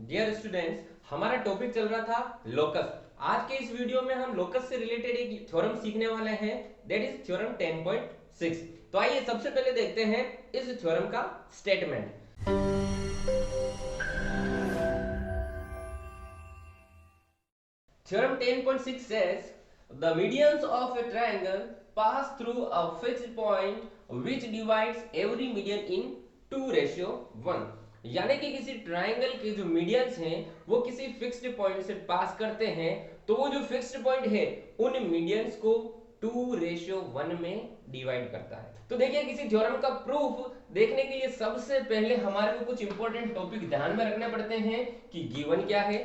Dear students, हमारा topic चल रहा था लोकस। आज के इस वीडियो में हम लोकस से रिलेटेड एक थ्योरम सीखने वाले हैं, दैट इज थ्योरम 10.6। तो आइए सबसे पहले देखते हैं इस थ्योरम का statement. Theorem 10.6 says the medians of a triangle pass through a fixed point which divides every median in 2:1। यानी कि किसी ट्रायंगल के जो मीडियंस हैं वो किसी फिक्स्ड पॉइंट से पास करते हैं, तो वो जो फिक्स्ड पॉइंट है उन मीडियंस को 2:1 में डिवाइड करता है। तो देखिए, किसी थ्योरम का प्रूफ देखने के लिए सबसे पहले हमारे को कुछ इंपॉर्टेंट टॉपिक ध्यान में रखने पड़ते हैं कि गिवन क्या है,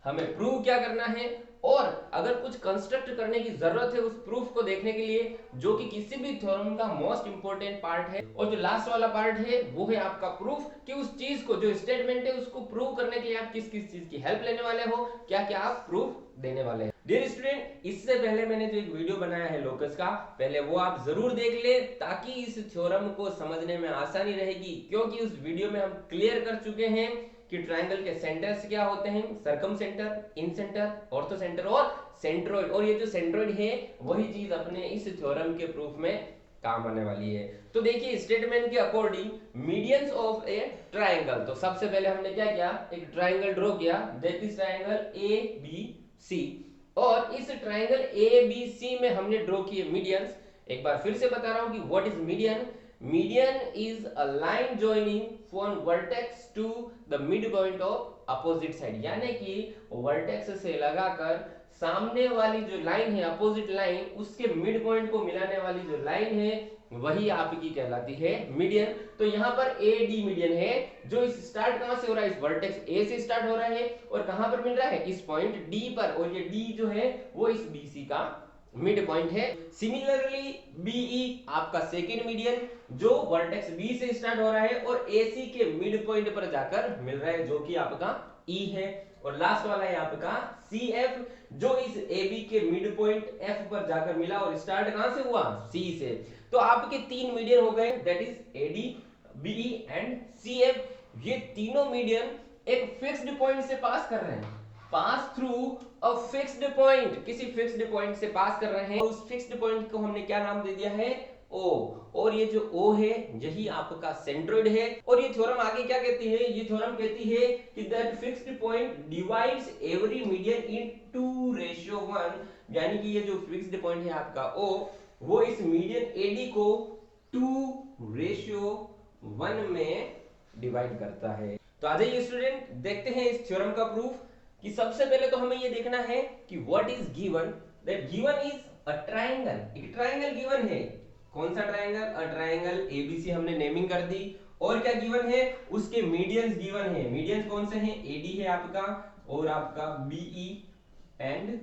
हमें प्रूव क्या करना है, और अगर कुछ कंस्ट्रक्ट करने की जरूरत है उस प्रूफ को देखने के लिए, जो कि किसी भी थ्योरम का मोस्ट इंपोर्टेंट पार्ट है। और जो लास्ट वाला पार्ट है वो है आपका प्रूफ, कि उस चीज को, जो स्टेटमेंट है, उसको प्रूव करने के लिए आप किस किस चीज की हेल्प लेने वाले हो, क्या क्या आप प्रूफ देने वाले हैं। डियर स्टूडेंट, इससे पहले मैंने जो एक वीडियो बनाया है लोकस का, पहले वो आप जरूर देख ले ताकि इस थ्योरम को समझने में आसानी रहेगी, क्योंकि उस वीडियो में हम क्लियर कर चुके हैं कि ट्रायंगल के सेंटर्स क्या होते हैं, सर्कम सेंटर, इन सेंटर, ऑर्थो सेंटर और सेंट्रोइड। और ये जो सेंट्रोइड है वही चीज अपने इस थ्योरम के प्रूफ में काम आने वाली है। तो देखिए, स्टेटमेंट के according medians of a triangle, तो सबसे पहले हमने क्या किया, एक ट्रायंगल ड्रॉ किया, that is triangle A B C. और इस ट्रायंगल ए बी सी में हमने ड्रॉ किए मीडियंस। एक बार फिर से बता रहा हूं कि what is median. Median is a line joining from vertex to the mid point of opposite side, यानी कि वर्टेक्स से लगाकर सामने वाली जो लाइन है, अपोजिट लाइन, उसके मिड पॉइंट को मिलाने वाली जो लाइन है वही आपकी कहलाती है मीडियन। तो यहाँ पर ए डी मीडियन है, जो इस स्टार्ट कहां से हो रहा है, इस वर्टेक्स ए से स्टार्ट हो रहा है और कहां पर मिल रहा है, इस पॉइंट डी पर, और ये डी जो है वो इस बीसी का मिड पॉइंट है। सिमिलरली बीई आपका सेकंड मीडियन, जो वर्टेक्स बी से स्टार्ट हो रहा है और एसी के मिड पॉइंट पर जाकर मिल रहा है, जो कि आपका ई है। और लास्ट वाला है आपका सी एफ, जो इस ए बी के मिड पॉइंट एफ पर जाकर मिला और स्टार्ट कहां से हुआ, सी से। तो आपके तीन मीडियन हो गए, that is A D, B E and C F. ये तीनों मीडियन एक फिक्स्ड पॉइंट से पास कर रहे हैं, pass through a fixed point, किसी फिक्स्ड पॉइंट से पास कर रहे हैं। उस फिक्स्ड पॉइंट को हमने क्या नाम दे दिया है, ओ। और ये जो ओ है यही आपका सेंट्रोइड है। और ये थ्योरम आगे क्या कहती है, ये थ्योरम कहती है कि that fixed point divides every median in 2:1, यानी कि ये जो फिक्स्ड पॉइंट है आपका ओ, वो इस मीडियन एडी को 2:1 में डिवाइड करता है। तो आ जाइए स्टूडेंट, देखते हैं इस थ्योरम का प्रूफ। कि सबसे पहले तो हमें ये देखना है कि what is given, that given is a triangle. एक ट्रायंगल गिवन है, कौन सा ट्रायंगल, अ ट्रायंगल एबीसी, हमने नेमिंग कर दी। और क्या गिवन है, उसके मीडियंस गिवन है। मीडियंस कौन से हैं, एडी है आपका, और आपका बीई एंड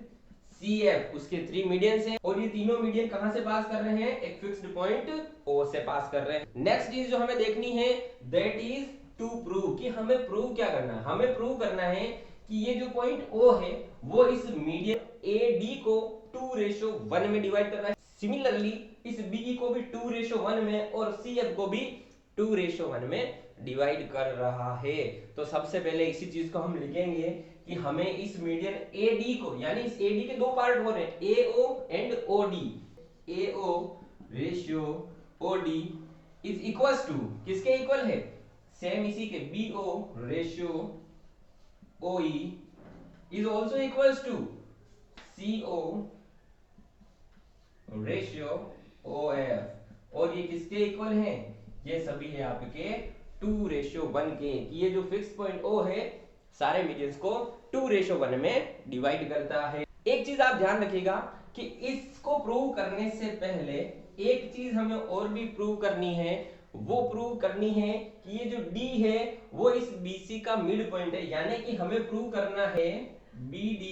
सीएफ, उसके 3 मीडियंस हैं। और ये तीनों मीडियन कहां से पास कर रहे हैं, एक फिक्स्ड पॉइंट ओ से पास कर रहे हैं। नेक्स्ट चीज जो हमें देखनी है, दैट इज टू प्रूव, कि हमें प्रूव क्या करना है, हमें प्रूव करना है कि ये जो पॉइंट O है वो इस मीडियन AD को 2:1 में डिवाइड कर रहा है। सिमिलरली इस BE को भी 2:1 में और CF को भी 2:1 में डिवाइड कर रहा है। तो सबसे पहले इसी चीज को हम लिखेंगे कि हमें इस मीडियन AD को, यानी इस AD के दो पार्ट हो रहे हैं, AO and OD, AO ratio OD is equal to, किसके इक्वल है, सेम इसी के, BO ratio OE is also equals to CO ratio OF। और ये किसके इक्वल हैं, ये सभी है आपके 2:1 के। कि ये जो फिक्स पॉइंट O है सारे मीडियंस को 2:1 में डिवाइड करता है। एक चीज आप ध्यान रखिएगा कि इसको प्रूव करने से पहले एक चीज हमें और भी प्रूव करनी है। वो प्रूव करनी है कि ये जो D है वो इस BC का मिड पॉइंट है, यानी कि हमें प्रूव करना है BD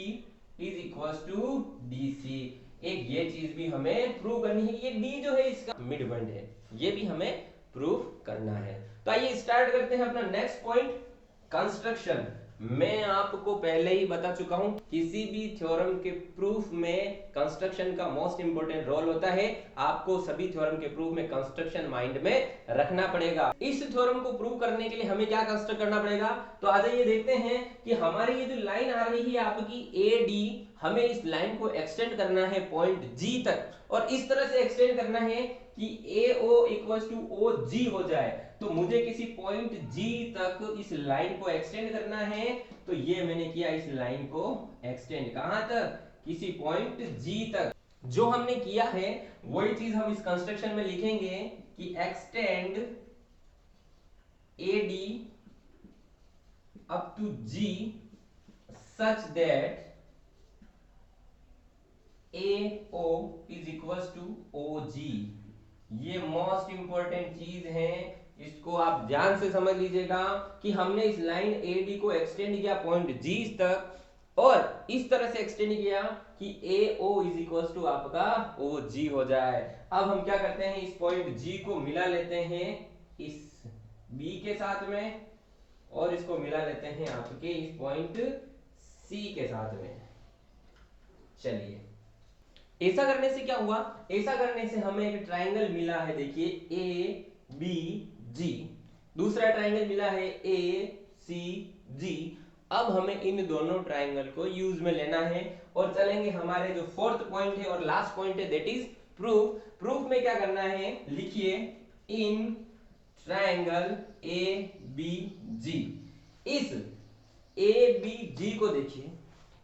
is equal to DC। एक ये चीज भी हमें प्रूव करनी है, ये D जो है इसका मिड पॉइंट है, ये भी हमें प्रूव करना है। तो आइए स्टार्ट करते हैं अपना नेक्स्ट पॉइंट, कंस्ट्रक्शन। मैं आपको पहले ही बता चुका हूं, किसी भी थ्योरम के प्रूफ में कंस्ट्रक्शन का मोस्ट इंपोर्टेंट रोल होता है। आपको सभी थ्योरम के प्रूफ में कंस्ट्रक्शन माइंड में रखना पड़ेगा। इस थ्योरम को प्रूव करने के लिए हमें क्या कंस्ट्रक्ट करना पड़ेगा, तो आ जाइए देखते हैं कि हमारी ये जो लाइन आ रही है आपकी ए डी, हमें इस लाइन को एक्सटेंड करना है पॉइंट जी तक, और इस तरह से एक्सटेंड करना है कि A O equals to O G हो जाए। तो मुझे किसी पॉइंट जी तक इस लाइन को एक्सटेंड करना है, तो ये मैंने किया, इस लाइन को एक्सटेंड कहां तक, किसी पॉइंट जी तक। जो हमने किया है वही चीज हम इस कंस्ट्रक्शन में लिखेंगे कि extend A D up to G such that AO is equals to OG। ये मोस्ट इंपॉर्टेंट चीज है, इसको आप ध्यान से समझ लीजिएगा कि हमने इस लाइन AD को एक्सटेंड किया पॉइंट G तक, और इस तरह से एक्सटेंड किया कि AO is equals to आपका OG हो जाए। अब हम क्या करते हैं, इस पॉइंट G को मिला लेते हैं इस B के साथ में, और इसको मिला लेते हैं आपके इस पॉइंट C के साथ में। चलिए, ऐसा करने से क्या हुआ, ऐसा करने से हमें एक ट्राइंगल मिला है, देखिए ए बी जी, दूसरा ट्राइंगल मिला है ए सी जी। अब हमें इन दोनों ट्राइंगल को यूज में लेना है, और चलेंगे हमारे जो फोर्थ पॉइंट है और लास्ट पॉइंट है, दैट इज प्रूफ। प्रूफ में क्या करना है, लिखिए इन ट्राइंगल ए बी जी, इस ए बी जी को देखिए,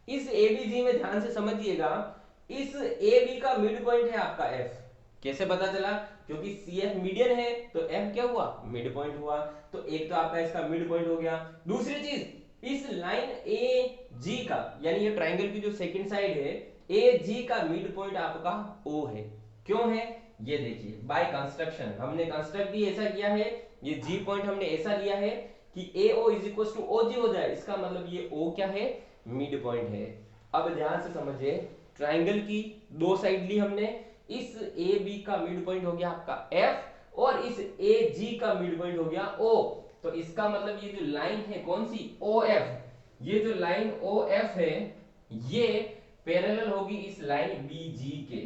इस ए बी जी में ध्यान से समझिएगा, इस ए बी का मिड पॉइंट है आपका एफ। कैसे पता चला, क्योंकि सी एफ मीडियन है, तो एफ क्या हुआ, मिड पॉइंट हुआ। तो एक तो आपका इसका मिड पॉइंट हो गया। दूसरी चीज, इस लाइन ए जी का, यानी ये ट्राइंगल की जो सेकंड साइड है, ए जी का मिड पॉइंट आपका ओ है। क्यों है, ये देखिए, बाय कंस्ट्रक्शन हमने कंस्ट्रक्ट भी ऐसा किया है, ये जी पॉइंट हमने ऐसा लिया है कि A O is equal to O G हो जाए। इसका मतलब ये ओ क्या है, मिड पॉइंट है। अब ध्यान से समझिए, ट्राइंगल की दो साइड ली हमने, इस ए बी का मिड पॉइंट हो गया आपका एफ, और इस ए जी का मिड पॉइंट हो गया ओ। तो इसका मतलब ये जो लाइन है कौन सी, ओ एफ, ये जो लाइन ओ एफ है, ये पैरेलल होगी इस लाइन बी जी के।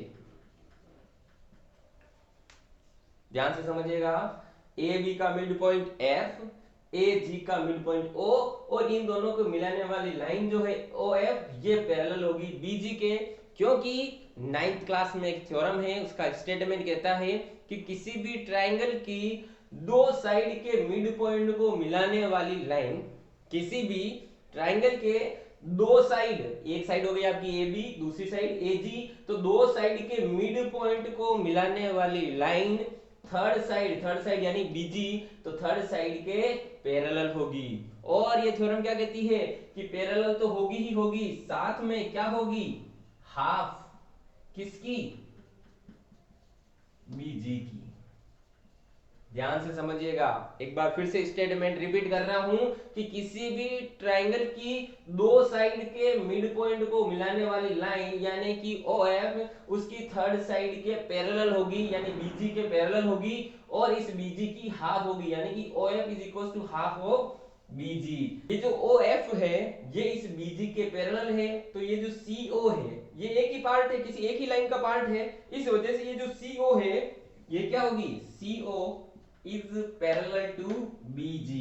ध्यान से समझिएगा, ए बी का मिड पॉइंट एफ, ए जी का मिड पॉइंट ओ, और इन दोनों को मिलाने वाली लाइन जो है ओ एफ, ये पैरेलल होगी बी जी के। क्योंकि नाइन्थ क्लास में एक थ्योरम है, उसका स्टेटमेंट कहता है कि किसी भी ट्राइंगल की दो साइड के मिड पॉइंट को मिलाने वाली लाइन, किसी भी ट्राइंगल के दो साइड, एक साइड हो गई आपकी ए बी, दूसरी साइड ए जी, तो दो साइड के मिड पॉइंट को मिलाने वाली लाइन थर्ड साइड यानी बीजी, तो थर्ड साइड के पैरेलल होगी। और ये थ्योरम क्या कहती है कि पैरेलल तो होगी ही होगी, साथ में क्या होगी, हाफ, किसकी, बीजी की। ध्यान से समझिएगा, एक बार फिर से स्टेटमेंट रिपीट कर रहा हूं कि किसी भी ट्राइंगल की दो साइड के मिड पॉइंट को मिलाने वाली लाइन यानी कि ओ एफ, उसकी थर्ड साइड के पैरेलल होगी, यानी बीजी के पैरेलल होगी, और इस बीजी की हाफ होगी, यानी कि O F is equal to half of BG. ये जो ओ एफ है ये इस बीजी के पैरेलल है, तो ये जो सी ओ है ये एक ही पार्ट है, किसी एक ही लाइन का पार्ट है, इस वजह से ये जो सी ओ है ये क्या होगी, सी ओ is parallel to BG।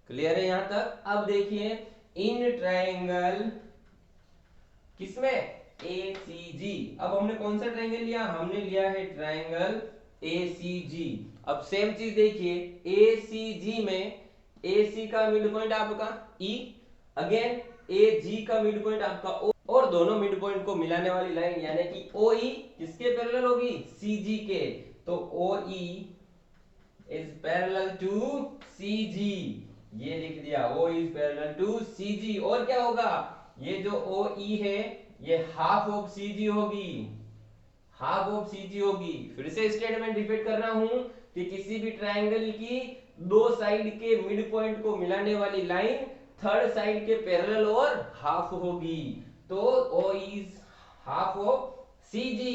Clear है यहां तक। अब देखिए इन ट्राइंगल किसमें, ACG। अब हमने कौन सा ट्राइंगल लिया, हमने लिया है ट्राइंगल ACG। अब सेम चीज देखिए, ACG में AC का मिड पॉइंट आपका E, अगेन AG का मिड पॉइंट आपका O, और दोनों मिड पॉइंट को मिलाने वाली लाइन यानी कि OE किसके पैरेलल होगी, CG के। तो OE is parallel to CG, ये लिख दिया, O is parallel to CG। और क्या होगा, ये जो OE है ये हाफ ऑफ CG होगी, हाफ ऑफ CG होगी। फिर से स्टेटमेंट रिपीट कर रहा हूं कि किसी भी ट्राइंगल की दो साइड के मिड पॉइंट को मिलाने वाली लाइन थर्ड साइड के पैरेलल और हाफ होगी, तो O is half of CG।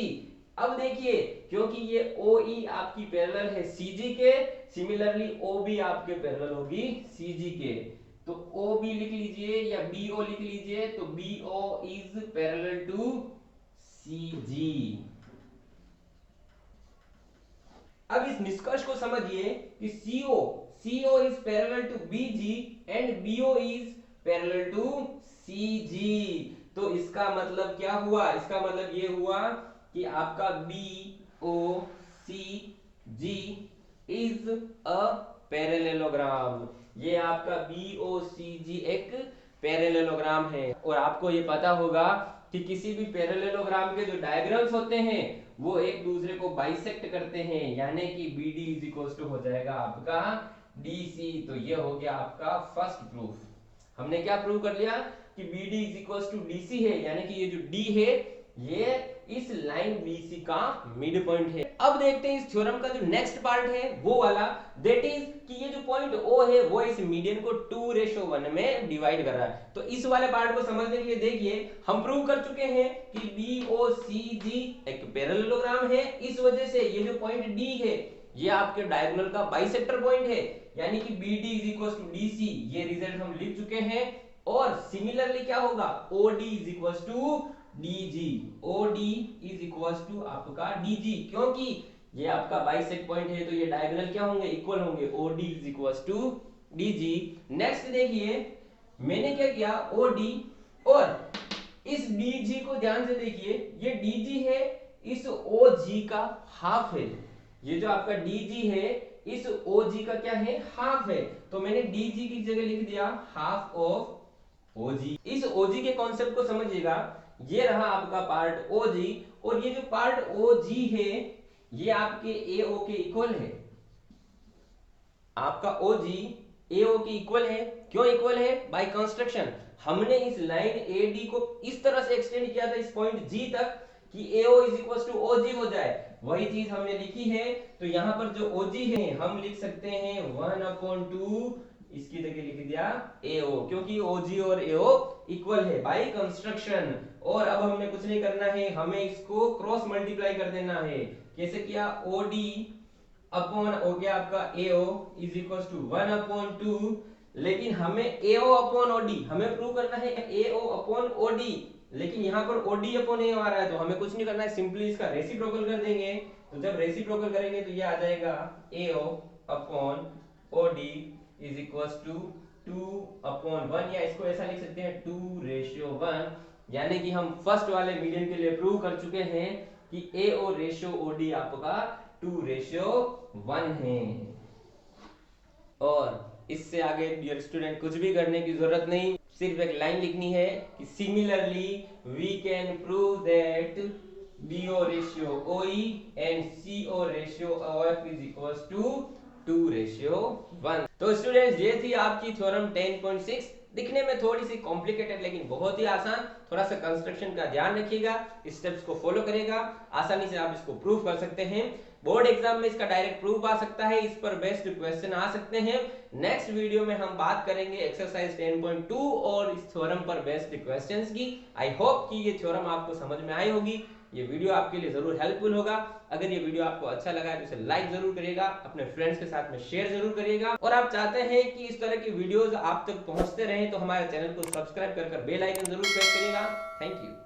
अब देखिए, क्योंकि ये OE आपकी पैरेलल है CG के, सिमिलरली OB आपके पैरेलल होगी CG के। तो ओ बी लिख लीजिए या बी ओ लिख लीजिए, तो B O is parallel to C G. अब इस निष्कर्ष को समझिए कि CO is parallel to BG and BO is parallel to CG। तो इसका मतलब क्या हुआ? इसका मतलब ये हुआ कि आपका BOCG इज अ पैरेललोग्राम। ये आपका BOCG एक पैरेललोग्राम है। और आपको ये पता होगा कि किसी भी पैरेललोग्राम के जो डायग्राम्स होते हैं वो एक दूसरे को बाइसेक्ट करते हैं, यानी कि BD इज इक्वल टू हो जाएगा आपका DC। तो ये हो गया आपका फर्स्ट प्रूफ। हमने क्या प्रूव कर लिया कि BD is equal to DC है, यानी कि ये जो D है ये इस लाइन BC का मिड पॉइंट है। अब देखते हैं इस थ्योरम का जो नेक्स्ट पार्ट है वो वाला, दैट इज कि ये जो पॉइंट O है वो इस मीडियन को 2:1 में डिवाइड कर रहा है। तो इस वाले पार्ट को समझने के लिए देखिए, हम प्रूव कर चुके हैं कि BOCG एक पैरेललोग्राम है। इस वजह से ये जो पॉइंट D है ये आपके डायगोनल का बाइसेक्टर पॉइंट है, यानी कि BD is equal to DC। ये रिजल्ट हम लिख चुके हैं। और सिमिलरली क्या होगा, OD is equal to DG। OD is equal to आपका DG, क्योंकि ये आपका बाइसेक्ट पॉइंट है तो ये डायगोनल क्या होंगे, इक्वल होंगे। OD is equal to DG। Next देखिए मैंने क्या किया, OD और इस DG को ध्यान से देखिए, ये DG है इस OG का हाफ है। ये जो आपका DG है इस OG का क्या है, हाफ है। तो मैंने DG की जगह लिख दिया हाफ ऑफ OG। इस OG के कॉन्सेप्ट को समझिएगा, ये रहा आपका पार्ट OG और ये जो पार्ट OG है ये आपके AO के इक्वल है। आपका OG AO के इक्वल है। क्यों इक्वल है? बाय कंस्ट्रक्शन हमने इस लाइन AD को इस तरह से एक्सटेंड किया था इस पॉइंट G तक कि AO is equal to OG हो जाए। वही चीज हमने लिखी है। तो यहां पर जो OG है हम लिख सकते हैं 1/2, इसकी जगह लिख दिया AO, क्योंकि OG और AO इक्वल है बाय कंस्ट्रक्शन। और अब हमें कुछ नहीं करना है, हमें इसको क्रॉस मल्टीप्लाई कर देना है। कैसे किया, OD अपॉन हो गया आपका AO इज इक्वल टू 1/2, लेकिन हमें AO अपॉन OD हमें प्रूव करना है AO अपॉन OD, लेकिन यहाँ पर OD अपॉन AO आ रहा है तो हमें कुछ नहीं करना है, सिंपली इसका रेसिप्रोकल कर देंगे। तो जब रेसिप्रोकल करेंगे तो ये आ जाएगा AO upon OD is equal to 2/1, या इसको ऐसा लिख सकते हैं 2:1, यानी कि हम फर्स्ट वाले मीडियन के लिए प्रूव कर चुके हैं कि AO रेशियो OD आपका 2:1 है। और इससे आगे डियर स्टूडेंट कुछ भी करने की जरूरत नहीं, सिर्फ एक लाइन लिखनी है कि similarly we can prove that BO ratio OE and CO ratio OF is equal to 2:1। तो स्टूडेंट्स ये थी आपकी थ्योरम 10.6। दिखने में थोड़ी सी कॉम्प्लिकेटेड लेकिन बहुत ही आसान। थोड़ा सा कंस्ट्रक्शन का ध्यान रखिएगा, स्टेप्स को फॉलो करेगा, आसानी से आप इसको प्रूव कर सकते हैं। बोर्ड एग्जाम में इसका डायरेक्ट प्रूफ आ सकता है, इस पर बेस्ड क्वेश्चन आ सकते हैं। नेक्स्ट वीडियो में हम बात करेंगे एक्सरसाइज 10.2 और इस थ्योरम पर बेस्ड क्वेश्चंस की। आई होप कि ये थ्योरम आपको समझ में आई होगी। ये वीडियो आपके लिए जरूर हेल्पफुल होगा। अगर ये वीडियो आपको अच्छा लगा है तो इसे लाइक जरूर करिएगा, अपने फ्रेंड्स के साथ में शेयर जरूर करिएगा। और आप चाहते हैं कि इस तरह की वीडियोस आप तक पहुंचते रहें तो हमारे चैनल को सब्सक्राइब कर बेल आइकन जरूर प्रेस करिएगा। Thank you.